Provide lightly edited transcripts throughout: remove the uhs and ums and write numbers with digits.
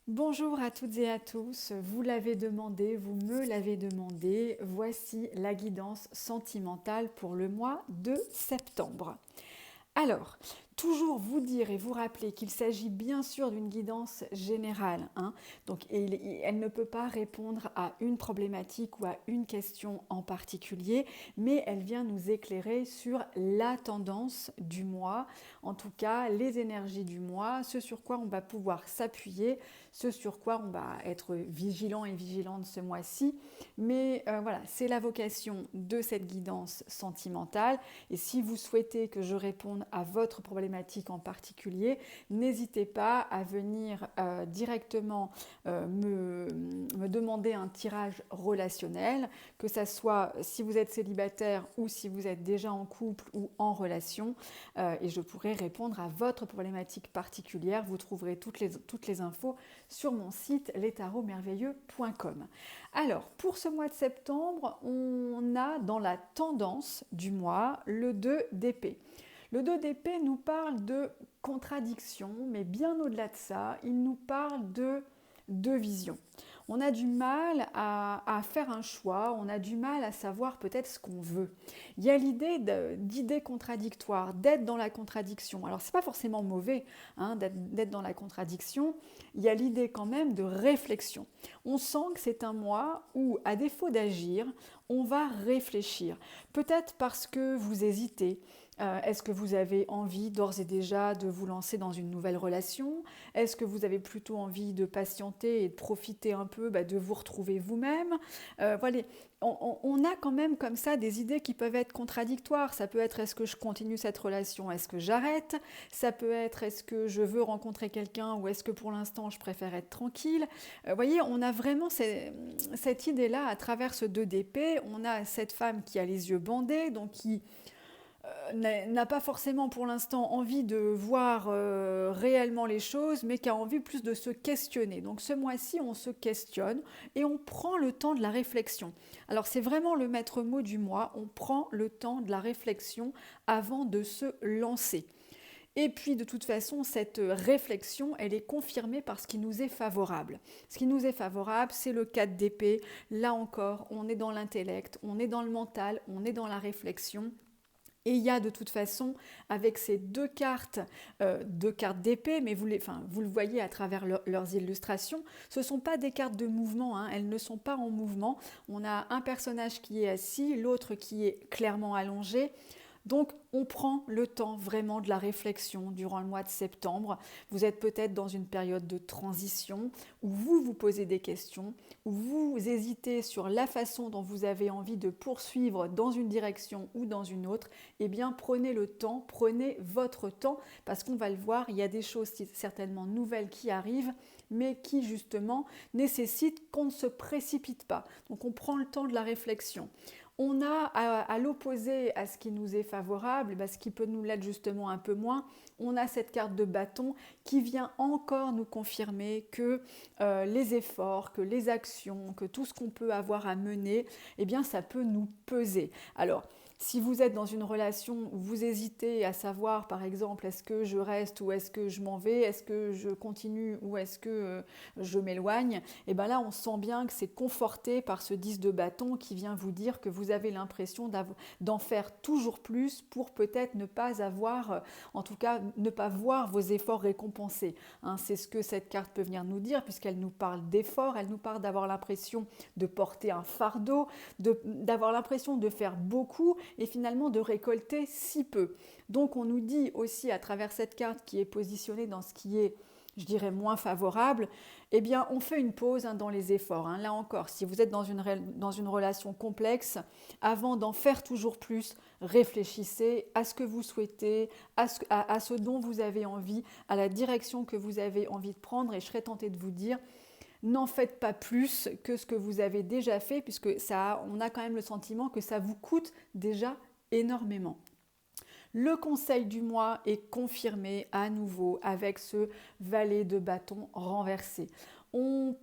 Bonjour à toutes et à tous, vous l'avez demandé, vous me l'avez demandé, voici la guidance sentimentale pour le mois de septembre. Alors, toujours vous dire et vous rappeler qu'il s'agit bien sûr d'une guidance générale, hein. Donc, elle ne peut pas répondre à une problématique ou à une question en particulier, mais elle vient nous éclairer sur la tendance du mois, en tout cas les énergies du mois, ce sur quoi on va pouvoir s'appuyer, ce sur quoi on va être vigilant et vigilante ce mois-ci. Mais voilà, c'est la vocation de cette guidance sentimentale. Et si vous souhaitez que je réponde à votre problématique en particulier, n'hésitez pas à venir directement me demander un tirage relationnel, que ce soit si vous êtes célibataire ou si vous êtes déjà en couple ou en relation, et je pourrai répondre à votre problématique particulière. Vous trouverez toutes les infos sur mon site lestarotsmerveilleux.com. Alors, pour ce mois de septembre, on a dans la tendance du mois le 2 d'épée. Le 2 d'épée nous parle de contradiction, mais bien au-delà de ça, il nous parle de vision. On a du mal à faire un choix, on a du mal à savoir peut-être ce qu'on veut. Il y a l'idée d'idées contradictoires, d'être dans la contradiction. Alors, ce n'est pas forcément mauvais, hein, d'être dans la contradiction. Il y a l'idée quand même de réflexion. On sent que c'est un mois où, à défaut d'agir, on va réfléchir. Peut-être parce que vous hésitez. Est-ce que vous avez envie d'ores et déjà de vous lancer dans une nouvelle relation? Est-ce que vous avez plutôt envie de patienter et de profiter un peu de vous retrouver vous-même? Voilà, on a quand même comme ça des idées qui peuvent être contradictoires. Ça peut être est-ce que je continue cette relation? Est-ce que j'arrête? Ça peut être est-ce que je veux rencontrer quelqu'un ou est-ce que pour l'instant je préfère être tranquille? Vous voyez, on a vraiment cette idée-là à travers ce 2 d'épée. On a cette femme qui a les yeux bandés, donc qui n'a pas forcément pour l'instant envie de voir réellement les choses, mais qui a envie plus de se questionner. Donc ce mois-ci, on se questionne et on prend le temps de la réflexion. Alors c'est vraiment le maître mot du mois, on prend le temps de la réflexion avant de se lancer. Et puis de toute façon, cette réflexion, elle est confirmée par ce qui nous est favorable. Ce qui nous est favorable, c'est le 4 d'épée. Là encore, on est dans l'intellect, on est dans le mental, on est dans la réflexion. Et il y a de toute façon, avec ces deux cartes d'épée, mais vous le voyez à travers leurs illustrations, ce ne sont pas des cartes de mouvement, hein, elles ne sont pas en mouvement. On a un personnage qui est assis, l'autre qui est clairement allongé. Donc on prend le temps vraiment de la réflexion durant le mois de septembre. Vous êtes peut-être dans une période de transition où vous vous posez des questions, où vous hésitez sur la façon dont vous avez envie de poursuivre dans une direction ou dans une autre. Eh bien prenez le temps, prenez votre temps parce qu'on va le voir, il y a des choses certainement nouvelles qui arrivent mais qui justement nécessitent qu'on ne se précipite pas. Donc on prend le temps de la réflexion. On a à l'opposé à ce qui nous est favorable, ce qui peut nous l'être justement un peu moins, on a cette carte de bâton qui vient encore nous confirmer que les efforts, que les actions, que tout ce qu'on peut avoir à mener, eh bien ça peut nous peser. Alors, si vous êtes dans une relation où vous hésitez à savoir, par exemple, est-ce que je reste ou est-ce que je m'en vais, est-ce que je continue ou est-ce que je m'éloigne, et bien là, on sent bien que c'est conforté par ce 10 de bâton qui vient vous dire que vous avez l'impression d'en faire toujours plus pour peut-être ne pas avoir, en tout cas, ne pas voir vos efforts récompensés. Hein, c'est ce que cette carte peut venir nous dire puisqu'elle nous parle d'efforts, elle nous parle d'avoir l'impression de porter un fardeau, d'avoir l'impression de faire beaucoup et finalement de récolter si peu. Donc on nous dit aussi à travers cette carte qui est positionnée dans ce qui est, je dirais, moins favorable, eh bien on fait une pause dans les efforts. Là encore, si vous êtes dans une relation complexe, avant d'en faire toujours plus, réfléchissez à ce que vous souhaitez, à ce dont vous avez envie, à la direction que vous avez envie de prendre, et je serais tentée de vous dire, n'en faites pas plus que ce que vous avez déjà fait, puisque on a quand même le sentiment que ça vous coûte déjà énormément. Le conseil du mois est confirmé à nouveau avec ce valet de bâton renversé. On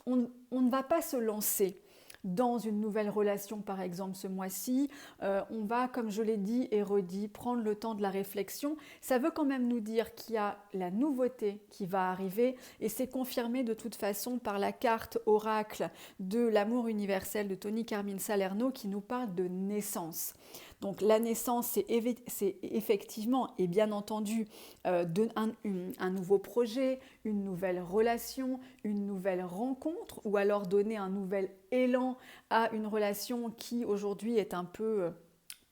ne va pas se lancer dans une nouvelle relation par exemple ce mois-ci. On va, comme je l'ai dit et redit, prendre le temps de la réflexion. Ça veut quand même nous dire qu'il y a la nouveauté qui va arriver et c'est confirmé de toute façon par la carte oracle de l'amour universel de Tony Carmine Salerno qui nous parle de naissance. Donc la naissance, c'est effectivement et bien entendu un nouveau projet, une nouvelle relation, une nouvelle rencontre ou alors donner un nouvel élan à une relation qui aujourd'hui est un peu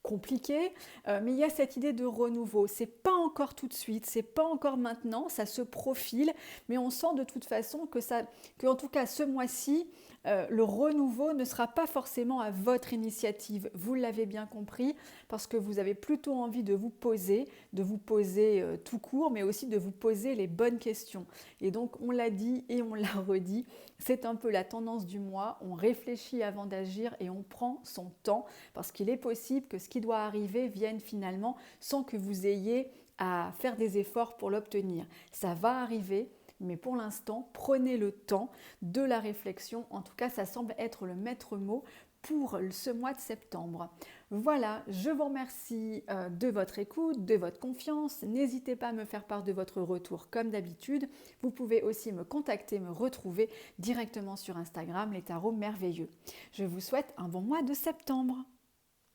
compliquée, mais il y a cette idée de renouveau. C'est pas encore tout de suite, c'est pas encore maintenant, ça se profile, mais on sent de toute façon que en tout cas ce mois-ci, le renouveau ne sera pas forcément à votre initiative. Vous l'avez bien compris, parce que vous avez plutôt envie de vous poser tout court, mais aussi de vous poser les bonnes questions. Et donc, on l'a dit et on l'a redit, c'est un peu la tendance du mois. On réfléchit avant d'agir et on prend son temps, parce qu'il est possible que ce qui doit arriver vienne finalement sans que vous ayez à faire des efforts pour l'obtenir. Ça va arriver, mais pour l'instant, prenez le temps de la réflexion. En tout cas, ça semble être le maître mot pour ce mois de septembre. Voilà, je vous remercie de votre écoute, de votre confiance. N'hésitez pas à me faire part de votre retour comme d'habitude. Vous pouvez aussi me contacter, me retrouver directement sur Instagram, les tarots merveilleux. Je vous souhaite un bon mois de septembre.